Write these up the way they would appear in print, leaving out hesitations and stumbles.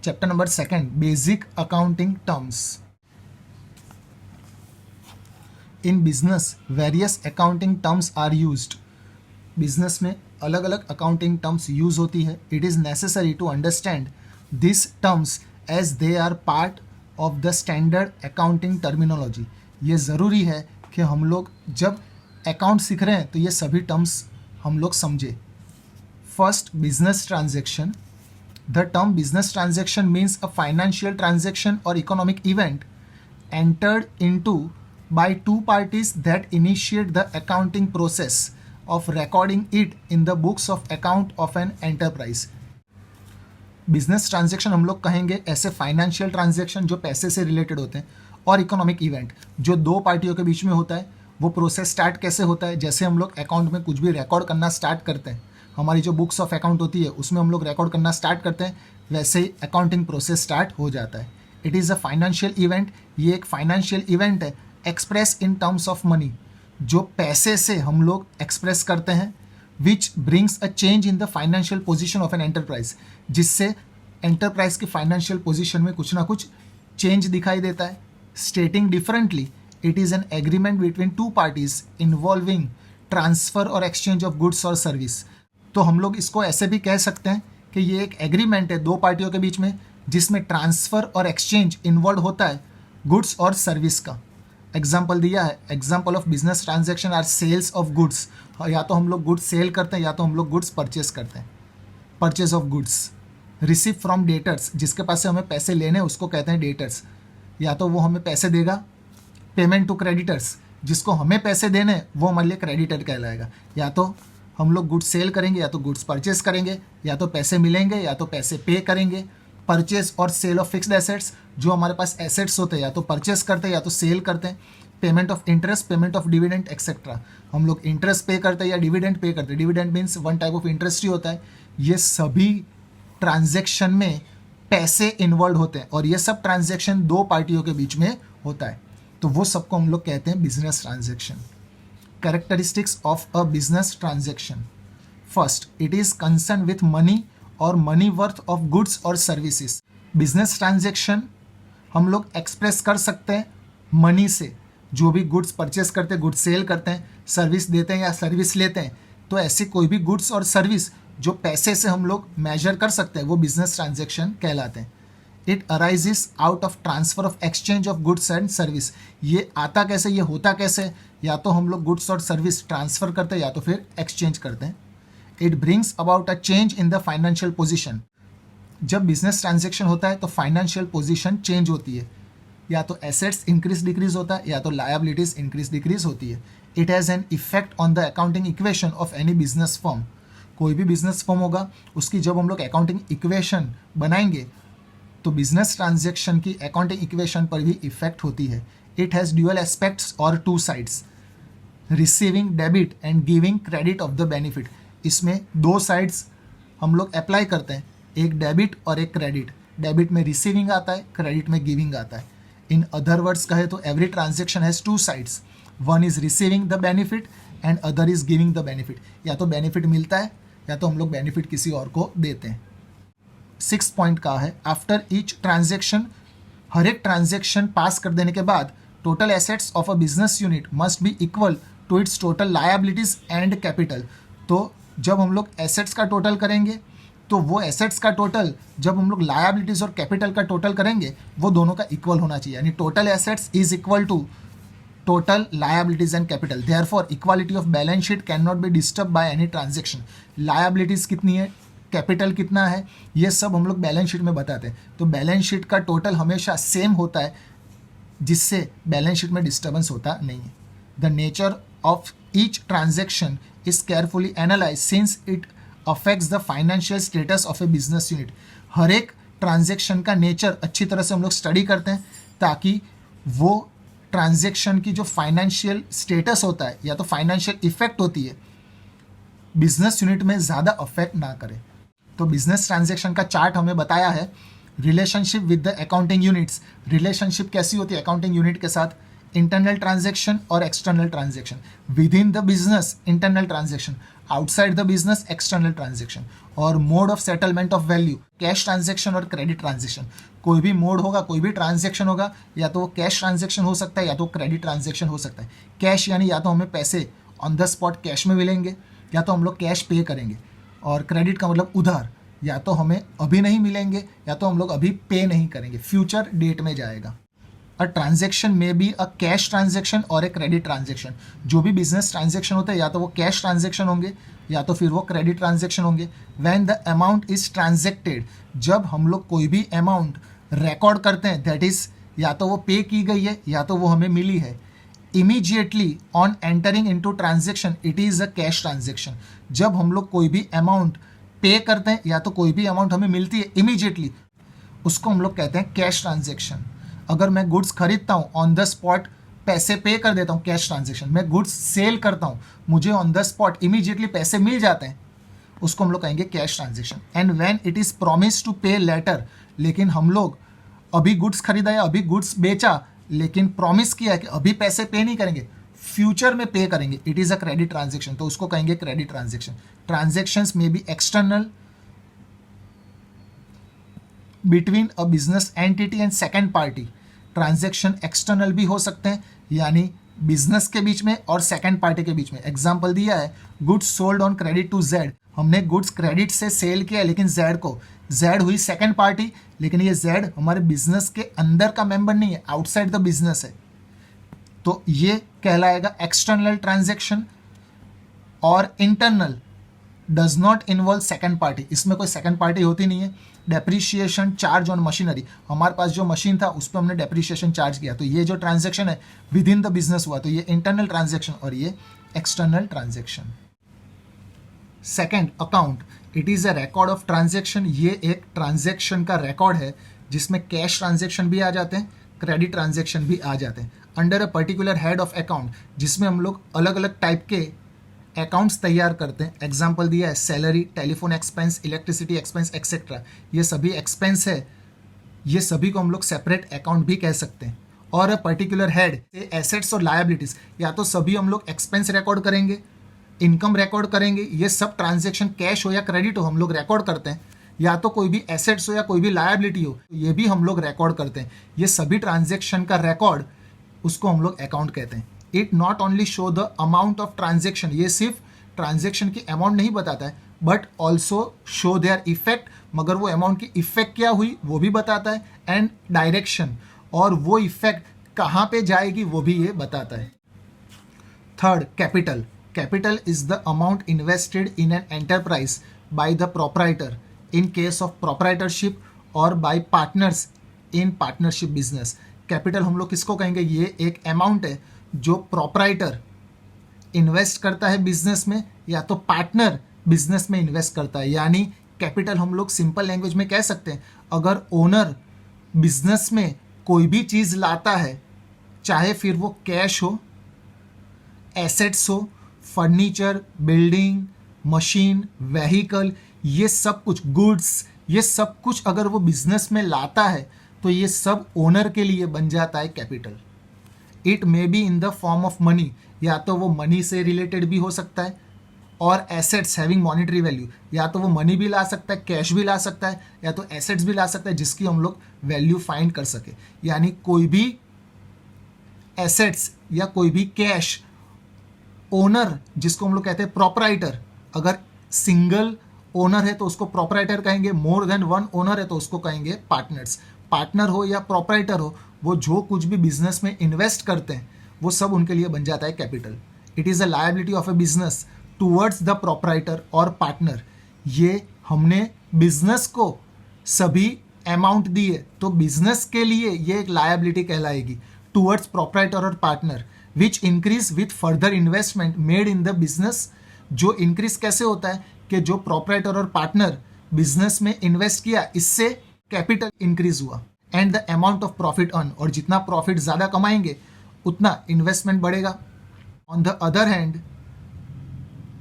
Chapter number 2, basic accounting terms. In business various accounting terms are used. Business में अलग अलग accounting terms use होती है। It is necessary to understand this terms as they are part of the standard accounting terminology. ये ज़रूरी है कि हम लोग जब अकाउंट सीख रहे हैं तो ये सभी टर्म्स हम लोग समझे। First, business transaction. The term business transaction means a financial transaction और economic event entered into by two parties that initiate the accounting process of recording it in the books of account of an enterprise. Business transaction हम लोग कहेंगे ऐसे financial transaction जो पैसे से related होते हैं, और इकोनॉमिक इवेंट जो दो पार्टियों के बीच में होता है। वो प्रोसेस स्टार्ट कैसे होता है? जैसे हम लोग अकाउंट में कुछ भी रिकॉर्ड करना स्टार्ट करते हैं, हमारी जो बुक्स ऑफ अकाउंट होती है उसमें हम लोग रिकॉर्ड करना स्टार्ट करते हैं, वैसे ही अकाउंटिंग प्रोसेस स्टार्ट हो जाता है। It is a financial event. ये एक फाइनेंशियल इवेंट है express in terms of money, जो पैसे से हम लोग एक्सप्रेस करते हैं, which brings a change in the financial position of an enterprise, जिससे एंटरप्राइज की फाइनेंशियल पोजीशन में कुछ ना कुछ चेंज दिखाई देता है। स्टेटिंग differently, it is an agreement between two parties involving transfer और एक्सचेंज ऑफ गुड्स और सर्विस। तो हम लोग इसको ऐसे भी कह सकते हैं कि ये एक एग्रीमेंट है दो पार्टियों के बीच में, जिसमें ट्रांसफ़र और एक्सचेंज इन्वॉल्व होता है गुड्स और सर्विस का। एग्जाम्पल दिया है, example of business transaction are sales of goods. या तो हम लोग गुड्स सेल करते हैं या तो हम लोग गुड्स परचेस करते हैं, purchase of goods. Receive from debtors, जिसके पास से हमें पैसे लेने उसको कहते हैं डेटर्स, या तो वो हमें पैसे देगा। पेमेंट टू क्रेडिटर्स, जिसको हमें पैसे देने वो हमारे लिए क्रेडिटर कहलाएगा। या तो हम लोग गुड्स सेल करेंगे या तो गुड्स परचेस करेंगे, या तो पैसे मिलेंगे या तो पैसे पे करेंगे। परचेज और सेल ऑफ फिक्स्ड एसेट्स, जो हमारे पास एसेट्स होते हैं या तो परचेस करते हैं या तो सेल करते हैं। Payment of interest, payment of dividend etcetera, हम लोग इंटरेस्ट पे करते हैं या डिविडेंड पे करते हैं। Dividend means one type of interest ही होता है। ये सभी ट्रांजेक्शन में पैसे इन्वॉल्व होते हैं और ये सब ट्रांजेक्शन दो पार्टियों के बीच में होता है, तो वो सबको हम लोग कहते हैं business transaction. Characteristics of a business transaction. First, it is concern with money और मनी वर्थ ऑफ गुड्स और सर्विसेज। बिजनेस ट्रांजेक्शन हम लोग एक्सप्रेस कर सकते हैं मनी से, जो भी गुड्स परचेस करते हैं, गुड्स सेल करते हैं, सर्विस देते हैं या सर्विस लेते हैं, तो ऐसे कोई भी गुड्स और सर्विस जो पैसे से हम लोग मेजर कर सकते हैं वो बिजनेस ट्रांजेक्शन कहलाते हैं। It arises out of transfer of exchange of goods and service. ये आता कैसे, ये होता कैसे? या तो हम लोग गुड्स और सर्विस ट्रांसफर करते हैं या तो फिर एक्सचेंज करते हैं। It brings about a change in the financial position. जब बिजनेस ट्रांजेक्शन होता है तो फाइनेंशियल पोजीशन चेंज होती है, या तो एसेट्स इंक्रीज डिक्रीज होता है या तो लायबिलिटीज इंक्रीज डिक्रीज होती है। It has an effect on the accounting equation of any business firm. कोई भी बिजनेस फर्म होगा उसकी जब हम लोग अकाउंटिंग इक्वेशन बनाएंगे तो बिजनेस ट्रांजेक्शन की अकाउंटिंग इक्वेशन पर भी इफेक्ट होती है। इट हैज़ ड्यूअल एस्पेक्ट्स और two sides, receiving debit and giving credit of the benefit. इसमें दो साइड्स हम लोग अप्लाई करते हैं, एक डेबिट और एक क्रेडिट। डेबिट में रिसीविंग आता है, क्रेडिट में गिविंग आता है। इन अदर वर्ड्स कहे तो every transaction has two sides, one is receiving the benefit and other is giving the benefit. या तो बेनिफिट मिलता है या तो हम लोग बेनिफिट किसी और को देते हैं। 6 पॉइंट का है, आफ्टर ईच ट्रांजेक्शन, हर एक ट्रांजेक्शन पास कर देने के बाद total assets of a business unit must be equal to its total liabilities and capital. तो जब हम लोग एसेट्स का टोटल करेंगे तो वो एसेट्स का टोटल जब हम लोग लायबिलिटीज और कैपिटल का टोटल करेंगे वो दोनों का इक्वल होना चाहिए, यानी total assets is equal to total liabilities and capital. Therefore equality of balance sheet can not be disturb by any transaction. Liabilities कितनी है, कैपिटल कितना है, ये सब हम लोग बैलेंस शीट में बताते हैं। तो बैलेंस शीट का टोटल हमेशा सेम होता है, जिससे बैलेंस शीट में डिस्टर्बेंस होता नहीं है। The nature of each transaction is carefully analyzed since it affects the financial status of a business unit। हर एक ट्रांजेक्शन का नेचर अच्छी तरह से हम लोग स्टडी करते हैं ताकि वो ट्रांजेक्शन की जो फाइनेंशियल स्टेटस होता है या तो फाइनेंशियल इफेक्ट होती है बिजनेस यूनिट में ज़्यादा अफेक्ट ना करे। तो बिजनेस ट्रांजेक्शन का चार्ट हमें बताया है। Relationship with the accounting units, relationship कैसी होती है अकाउंटिंग यूनिट के साथ? इंटरनल ट्रांजेक्शन और external transaction, within the business internal transaction, outside the business external transaction, और mode of settlement of value cash transaction और क्रेडिट ट्रांजेक्शन। कोई भी मोड होगा, कोई भी ट्रांजेक्शन होगा, या तो वो कैश ट्रांजेक्शन हो सकता है या तो क्रेडिट ट्रांजेक्शन हो सकता है। कैश यानी या तो हमें पैसे ऑन द स्पॉट कैश में मिलेंगे या तो हम लोग कैश पे करेंगे, और क्रेडिट का मतलब उधार, या तो हमें अभी नहीं मिलेंगे या तो हम लोग अभी पे नहीं करेंगे, फ्यूचर डेट में जाएगा। अ ट्रांजेक्शन में बी अ कैश ट्रांजेक्शन और ए क्रेडिट ट्रांजेक्शन। जो भी बिजनेस ट्रांजेक्शन होता है या तो वो कैश ट्रांजेक्शन होंगे या तो फिर वो क्रेडिट ट्रांजेक्शन होंगे। When the amount is transacted, जब हम लोग कोई भी अमाउंट रिकॉर्ड करते हैं, दैट इज या तो वो पे की गई है या तो वो हमें मिली है, immediately on entering into transaction it is a cash transaction. जब हम लोग कोई भी अमाउंट पे करते हैं या तो कोई भी अमाउंट हमें मिलती है इमीडिएटली, उसको हम लोग कहते हैं कैश ट्रांजेक्शन। अगर मैं गुड्स खरीदता हूँ ऑन द स्पॉट पैसे पे कर देता हूँ, कैश ट्रांजेक्शन। मैं गुड्स सेल करता हूँ, मुझे ऑन द स्पॉट इमीडिएटली पैसे मिल जाते हैं, उसको हम लोग कहेंगे cash transaction. And when it is promise to pay later, लेकिन हम लोग अभी गुड्स खरीदा या अभी गुड्स बेचा लेकिन प्रॉमिस किया है कि अभी पैसे पे नहीं करेंगे, फ्यूचर में पे करेंगे, it is a credit transaction, तो उसको कहेंगे क्रेडिट ट्रांजेक्शन। ट्रांजेक्शंस में be external between a business entity and second party. Transaction external भी हो सकते हैं, यानी बिजनेस के बीच में और सेकेंड पार्टी के बीच में। एग्जाम्पल दिया है, goods sold on credit to Z. हमने गुड्स क्रेडिट से सेल किया लेकिन जेड को, जेड हुई सेकेंड पार्टी, लेकिन ये जेड हमारे बिजनेस के अंदर का मेंबर नहीं है, आउटसाइड द बिजनेस है, तो ये कहलाएगा एक्सटर्नल ट्रांजेक्शन। और internal does not involve second party, इसमें कोई सेकेंड पार्टी होती नहीं है। डेप्रीशिएशन चार्ज ऑन मशीनरी, हमारे पास जो मशीन था उस पर हमने डेप्रीशिएशन चार्ज किया, तो ये जो ट्रांजेक्शन है विद इन द बिजनेस हुआ, तो ये इंटरनल ट्रांजेक्शन और ये external transaction. Second, account, it is a record of transaction. ये एक ट्रांजेक्शन का रिकॉर्ड है जिसमें कैश ट्रांजेक्शन भी आ जाते हैं, क्रेडिट ट्रांजेक्शन भी आ जाते हैं, under a particular head of account, जिसमें हम लोग अलग अलग टाइप के अकाउंट्स तैयार करते हैं। एग्जाम्पल दिया है, salary, telephone expense, electricity expense etcetera, ये सभी एक्सपेंस है, ये सभी को हम लोग सेपरेट अकाउंट भी कह सकते हैं। और अ पर्टिकुलर हेड से एसेट्स और लायबिलिटीज, या तो सभी हम लोग एक्सपेंस रिकॉर्ड करेंगे, इनकम रिकॉर्ड करेंगे, ये सब ट्रांजेक्शन कैश हो या क्रेडिट हो हम लोग रिकॉर्ड करते हैं, या तो कोई भी एसेट्स हो या कोई भी लायबिलिटी हो ये भी हम लोग रिकॉर्ड करते हैं। ये सभी ट्रांजेक्शन का रिकॉर्ड, उसको हम लोग अकाउंट कहते हैं। It not only show the amount of transaction, ये सिर्फ ट्रांजेक्शन की अमाउंट नहीं बताता है, but also show their effect, मगर वो अमाउंट की इफेक्ट क्या हुई वो भी बताता है, एंड डायरेक्शन, और वो इफेक्ट कहाँ पे जाएगी वो भी ये बताता है। Third, capital, capital is the amount invested in an enterprise by the proprietor in case of proprietorship और by partners in partnership business. Capital हम लोग किसको कहेंगे, ये एक अमाउंट है जो प्रोप्राइटर इन्वेस्ट करता है बिजनेस में या तो पार्टनर बिजनेस में इन्वेस्ट करता है। यानी कैपिटल हम लोग सिंपल लैंग्वेज में कह सकते हैं, अगर ओनर बिजनेस में कोई भी चीज़ लाता है, चाहे फिर वो कैश हो, एसेट्स हो, फर्नीचर, बिल्डिंग, मशीन, व्हीकल, ये सब कुछ, गुड्स, ये सब कुछ अगर वो बिजनेस में लाता है तो ये सब ओनर के लिए बन जाता है capital. It may be in the form of money, या तो वो मनी से रिलेटेड भी हो सकता है, और एसेट्स हैविंग मॉनेटरी वैल्यू, या तो वो मनी भी ला सकता है, कैश भी ला सकता है, या तो एसेट्स भी ला सकता है जिसकी हम लोग वैल्यू फाइंड कर सके। यानी कोई भी एसेट्स या कोई भी कैश ओनर, जिसको हम लोग कहते हैं प्रोपराइटर, अगर सिंगल ओनर है तो उसको प्रोपराइटर कहेंगे, मोर देन वन ओनर है तो उसको कहेंगे पार्टनर्स। पार्टनर हो या प्रोपराइटर हो, वो जो कुछ भी बिजनेस में इन्वेस्ट करते हैं वो सब उनके लिए बन जाता है capital. It is a liability of a business towards the proprietor और पार्टनर। ये हमने बिजनेस को सभी अमाउंट दिए तो बिजनेस के लिए ये एक लायबिलिटी कहलाएगी टूवर्ड्स प्रोपराइटर और partner, which increase with further investment made in the business. जो इंक्रीज कैसे होता है कि जो प्रोपराइटर और पार्टनर बिजनेस में इन्वेस्ट किया, इससे कैपिटल इंक्रीज हुआ, and the amount of profit earn, और जितना प्रॉफिट ज़्यादा कमाएंगे उतना इन्वेस्टमेंट बढ़ेगा। On the other hand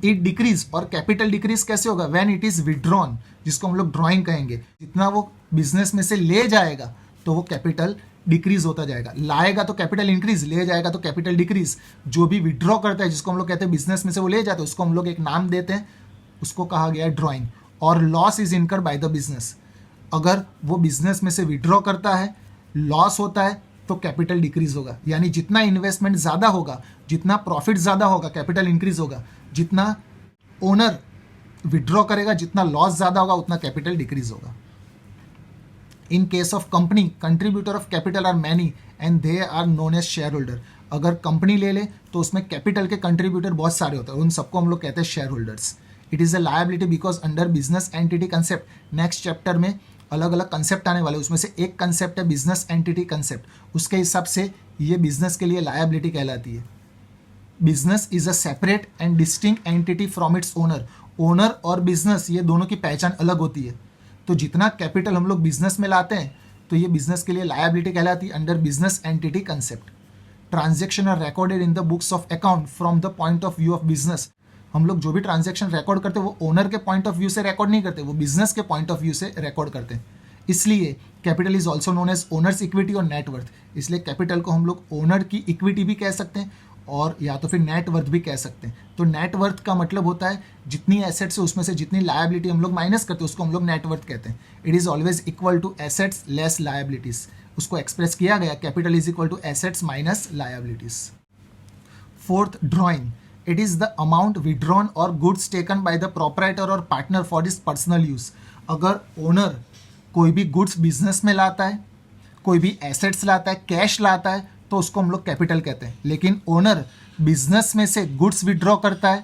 it decrease, और कैपिटल डिक्रीज कैसे होगा, व्हेन इट इज विड्रॉन, जिसको हम लोग ड्रॉइंग कहेंगे। जितना वो बिजनेस में से ले जाएगा तो वो कैपिटल डिक्रीज होता जाएगा। लाएगा तो कैपिटल इंक्रीज, ले जाएगा तो कैपिटल डिक्रीज। जो भी विड्रॉ करता है, जिसको हम लोग कहते हैं बिजनेस में से वो ले जाते हैं, उसको हम लोग एक नाम देते हैं, उसको कहा गया है ड्रॉइंग। और loss is incurred by the business, अगर वो बिजनेस में से विड्रॉ करता है, लॉस होता है, तो कैपिटल डिक्रीज होगा। यानी जितना इन्वेस्टमेंट ज़्यादा होगा, जितना प्रॉफिट ज़्यादा होगा, कैपिटल इंक्रीज होगा। जितना ओनर विड्रॉ करेगा, जितना लॉस ज़्यादा होगा, उतना कैपिटल डिक्रीज होगा। In case of company, contributor of capital are many and they are known as share holder. अगर कंपनी ले ले तो उसमें कैपिटल के कंट्रीब्यूटर बहुत सारे होते हैं, उन सबको हम लोग कहते हैं share holders. It is a liability because under business entity concept, next chapter में अलग अलग कंसेप्ट आने वाले, उसमें से एक कंसेप्ट है बिजनेस एंटिटी कंसेप्ट। उसके हिसाब से ये बिजनेस के लिए लायबिलिटी कहलाती है। Business is a separate and distinct entity from its owner. Owner और बिजनेस ये दोनों की पहचान अलग होती है। तो जितना कैपिटल हम लोग बिजनेस में लाते हैं, तो ये बिजनेस के लिए लायबिलिटी कहलाती है under business entity concept. Transaction are recorded in the books of account from the point of view of business. हम लोग जो भी ट्रांजैक्शन रिकॉर्ड करते हैं वो ओनर के पॉइंट ऑफ व्यू से रिकॉर्ड नहीं करते, वो बिजनेस के पॉइंट ऑफ व्यू से रिकॉर्ड करते हैं। इसलिए capital is also known as owners equity और नेटवर्थ। इसलिए कैपिटल को हम लोग ओनर की इक्विटी भी कह सकते हैं और या तो फिर नेटवर्थ भी कह सकते हैं। तो नेटवर्थ का मतलब होता है जितनी एसेट्स है उसमें से जितनी लायबिलिटी हम लोग माइनस करते हैं, उसको हम लोग नेटवर्थ कहते हैं। It is always equal to assets less liabilities. उसको एक्सप्रेस किया गया capital is equal to assets minus liabilities. Fourth, drawing. It is the amount withdrawn or goods taken by the proprietor or partner for his personal use। अगर owner कोई भी goods business में लाता है, कोई भी एसेट्स लाता है, कैश लाता है, तो उसको हम लोग कैपिटल कहते हैं। लेकिन ओनर बिजनेस में से गुड्स विड्रॉ करता है,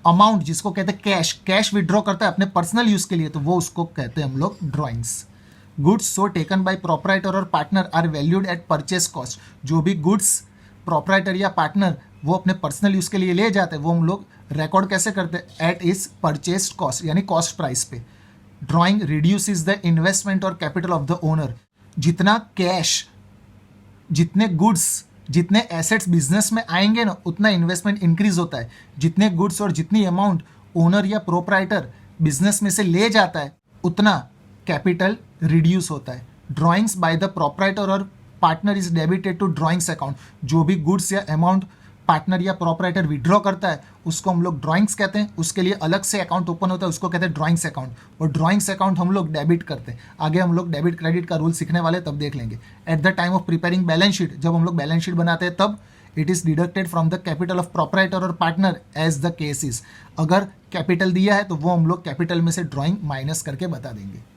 अमाउंट जिसको कहते हैं कैश, कैश विड्रॉ करता है अपने पर्सनल यूज के लिए, तो वो उसको कहते हैं हम लोग drawings. Goods so taken by proprietor और partner are valued at purchase cost. जो भी गुड्स प्रोपराइटर या पार्टनर वो अपने पर्सनल यूज के लिए ले जाते हैं, वो हम लोग रिकॉर्ड कैसे करते हैं? एट इज परचेस्ड कॉस्ट, यानी कॉस्ट प्राइस पे। ड्रॉइंग रिड्यूसेस द इन्वेस्टमेंट और कैपिटल ऑफ द ओनर। जितना कैश, जितने गुड्स, जितने एसेट्स बिजनेस में आएंगे ना, उतना इन्वेस्टमेंट इंक्रीज होता है। जितने गुड्स और जितनी अमाउंट ओनर या प्रोपराइटर बिजनेस में से ले जाता है, उतना कैपिटल रिड्यूस होता है। ड्रॉइंग्स बाय द प्रोपराइटर और partner is debited to drawings account. जो भी गुड्स या अमाउंट पार्टनर या प्रोपराइटर विड्रॉ करता है, उसको हम लोग ड्रॉइंग्स कहते हैं। उसके लिए अलग से अकाउंट ओपन होता है, उसको कहते हैं ड्रॉइंग्स अकाउंट। और ड्रॉइंग्स अकाउंट हम लोग डेबिट करते हैं। आगे हम लोग डेबिट क्रेडिट का रूल सीखने वाले, तब देख लेंगे। At the time of preparing balance sheet, जब हम लोग बैलेंस शीट बनाते हैं, तब it is deducted from the capital of proprietor और partner as the case is. अगर कैपिटल दिया है तो वो हम लोग कैपिटल में से ड्रॉइंग माइनस करके बता देंगे।